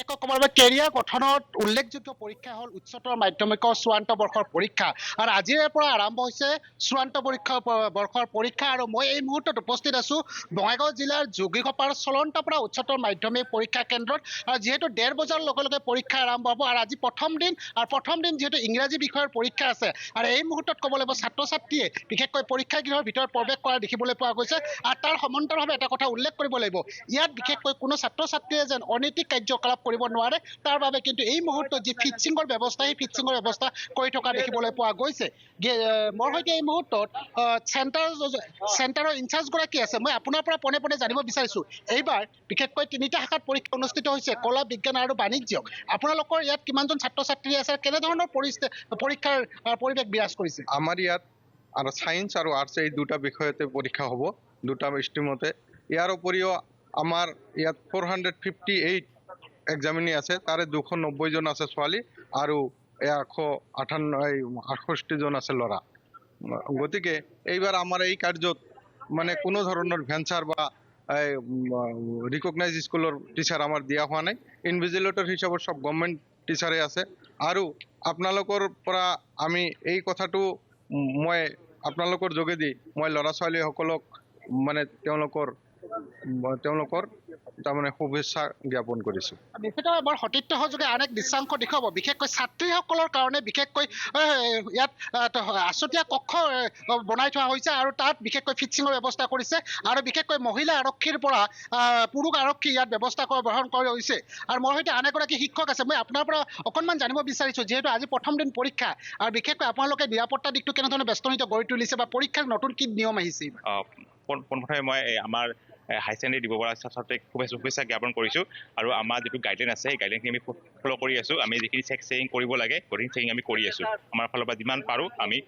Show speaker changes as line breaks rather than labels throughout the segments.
career গঠনত উল্লেখযোগ্য পৰীক্ষা হ'ল উচ্চতৰ মাধ্যমিকৰ চূড়ান্ত বৰ্ষৰ পৰীক্ষা আৰু আজিৰে পৰা আৰম্ভ হৈছে চূড়ান্ত বৰ্ষৰ পৰীক্ষা আৰু মই এই মুহূৰ্তত উপস্থিত আছো বঙাইগাঁও জিলাৰ যোগীঘোপাৰ চলন্তপুৰা উচ্চতৰ মাধ্যমিক পৰীক্ষা কেন্দ্ৰত আৰু যিহেতু ১:৩০ বজাৰ লগে লগে পৰীক্ষা আৰম্ভ হ'ব আৰু আজি প্ৰথম দিন যিহেতু ইংৰাজী বিষয়ৰ পৰীক্ষা আছে আৰু এই মুহূৰ্তত ক'ব লাগিব ছাত্ৰ ছাত্ৰীয়ে বিশেষকৈ পৰীক্ষাগৃহৰ ভিতৰত প্ৰৱেশ কৰা দেখিবলৈ পোৱা গৈছে আৰু তাৰ সমান্তৰালভাৱে এটা কথা উল্লেখ কৰিব লাগিব ইয়াত বিশেষকৈ কোনো ছাত্ৰ ছাত্ৰীয়ে যেন অনৈতিক কাৰ্যকলাপ কৰিব নোৱাৰে তাৰ বাবে কিন্তু এই মুহূৰ্তত যি ফিক্সিঙৰ ব্যৱস্থা এই ফিক্সিঙৰ ব্যৱস্থা কৰি থকা দেখিবলৈ পোৱা গৈছে মোৰ সৈতে এই মুহূৰ্তত চেণ্টাৰৰ ইনচাৰ্জগৰাকী আছে মই আপোনাৰ পৰা পোনে পোনে জানিব বিচাৰিছো এইবাৰ বিশেষকৈ ৩টা শাখাত পৰীক্ষা অনুষ্ঠিত হৈছে কলা বিজ্ঞান আৰু বাণিজ্য আপোনালোকৰ ইয়াত কিমানজন ছাত্ৰ ছাত্ৰী আছে কেনেধৰণৰ পৰীক্ষাৰ পৰিৱেশ বিৰাজ কৰিছে
আমাৰ ইয়াত আৰু সায়েন্স আৰু আৰ্টছ এই দুটা বিষয়তে পৰীক্ষা হ'ব দুটা ষ্ট্ৰীমতে ইয়াৰ উপৰিও আমাৰ ইয়াত 458 এক্সামিনী আছে তাৰে 290 জন আছে ছোৱালী আৰু 168 জন আছে ল'ৰা গতিকে এইবাৰ আমাৰ এই কাৰ্যত মানে কোনো ধৰণৰ ভেঞ্চাৰ বা ৰিকগনাইজ স্কুলৰ টিচাৰ আমাৰ দিয়া হোৱা নাই ইনভিজিলেটৰ হিচাপত সব গভৰ্ণমেণ্ট টিচাৰে আছে আৰু আপোনালোকৰ পৰা আমি এই কথাটো মই আপোনালোকৰ যোগেদি মই ল'ৰা ছোৱালীসকলক মানে তেওঁলোকৰ তাৰমানে শুভেচ্ছা জ্ঞাপন কৰিছো
নিশ্চিতভাৱে বৰ সতীৰ্থ সহযোগে আন এক দৃশ্যাংশ দেখুৱাব বিশেষকৈ ছাত্ৰীসকলৰ কাৰণে বিশেষকৈ ইয়াত আছুতীয়া কক্ষ বনাই থোৱা হৈছে আৰু তাত বিশেষকৈ ফিক্সিঙৰ ব্যৱস্থা কৰিছে আৰু বিশেষকৈ মহিলা আৰক্ষীৰ পৰা পুৰুষ আৰক্ষী ইয়াত ব্যৱস্থা গ্ৰহণ কৰা হৈছে আৰু মোৰ সৈতে আন এগৰাকী শিক্ষক আছে মই আপোনাৰ পৰা অকণমান জানিব বিচাৰিছো যিহেতু আজি প্ৰথম দিন পৰীক্ষা আৰু বিশেষকৈ আপোনালোকে নিৰাপত্তা দিশটো কেনেধৰণে বেষ্টনিত গঢ়ি তুলিছে বা পৰীক্ষাৰ নতুন কি নিয়ম আহিছে
পোনপ্ৰথমে মই আমাৰ হাই ছেকেণ্ডেৰী দিব পৰা ছাত্ৰ ছাত্ৰীক শুভেচ্ছা জ্ঞাপন কৰিছোঁ আৰু আমাৰ যিটো গাইডলাইন আছে সেই গাইডলাইনখিনি আমি ফ'ল' কৰি আছোঁ আমি যিখিনি চেকিং কৰিব লাগে গোটেইখিনি চেকিং আমি কৰি আছোঁ আমাৰ ফালৰ পৰা যিমান পাৰোঁ আমি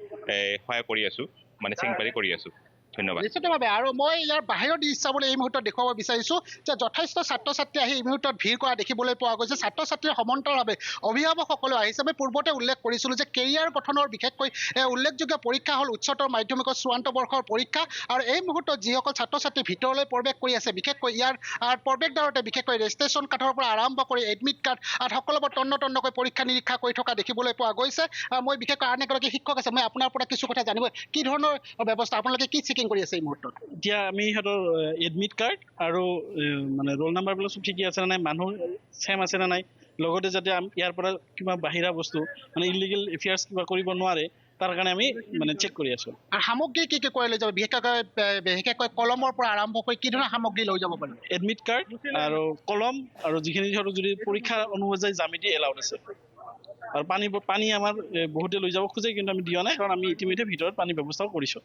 সহায় কৰি আছোঁ মানে চেকিং পাৰি কৰি আছোঁ ধন্যবাদ
নিশ্চিতভাৱে আৰু মই ইয়াৰ বাহিৰৰ দৃশ্য চাবলৈ এই মুহূৰ্তত দেখুৱাব বিচাৰিছো যে যথেষ্ট ছাত্ৰ ছাত্ৰী আহি এই মুহূৰ্তত ভিৰ কৰা দেখিবলৈ পোৱা গৈছে ছাত্ৰ ছাত্ৰীৰ সমান্তৰালভাৱে অভিভাৱকসকলেও আহিছে আমি পূৰ্বতে উল্লেখ কৰিছিলোঁ যে কেৰিয়াৰ গঠনৰ বিশেষকৈ উল্লেখযোগ্য পৰীক্ষা হ'ল উচ্চতৰ মাধ্যমিকৰ চূড়ান্ত বৰ্ষৰ পৰীক্ষা আৰু এই মুহূৰ্তত যিসকল ছাত্ৰ ছাত্ৰী ভিতৰলৈ প্ৰৱেশ কৰি আছে বিশেষকৈ ইয়াৰ প্ৰৱেশদ্বাৰতে বিশেষকৈ ৰেজিষ্ট্ৰেশ্যন কাৰ্ডৰ পৰা আৰম্ভ কৰি এডমিট কাৰ্ড সকলোবোৰ তন্নকৈ পৰীক্ষা নিৰীক্ষা কৰি থকা দেখিবলৈ পোৱা গৈছে মই বিশেষকৈ আন এগৰাকী শিক্ষক আছে মই আপোনাৰ পৰা কিছু কথা জানিব কি ধৰণৰ ব্যৱস্থা আপোনালোকে কি চেকিং কৰি আছে এই মুহূৰ্তত
এতিয়া আমি সিহঁতৰ এডমিট কাৰ্ড আৰু মানে ৰোল নাম্বাৰবিলাক চব ঠিকেই আছে নে নাই মানুহ ছেম আছে নে নাই লগতে যাতে ইয়াৰ পৰা কিবা বাহিৰা বস্তু মানে ইলিগেল এফেয়াৰ্ছ কিবা কৰিব নোৱাৰে তাৰ কাৰণে আমি মানে চেক কৰি আছোঁ
আৰু সামগ্ৰী কি কি কৰি লৈ যাব বিশেষকৈ কলমৰ পৰা আৰম্ভ কৰি কি ধৰণৰ সামগ্ৰী লৈ যাব পাৰি
এডমিট কাৰ্ড আৰু কলম আৰু যিখিনি সিহঁতক যদি পৰীক্ষা অনুযায়ী জ্যামিতি এলাউড আছে আৰু পানী আমাৰ বহুতে লৈ যাব খোজে কিন্তু আমি দিয়া নাই কাৰণ আমি ইতিমধ্যে ভিতৰত পানীৰ ব্যৱস্থাও কৰিছোঁ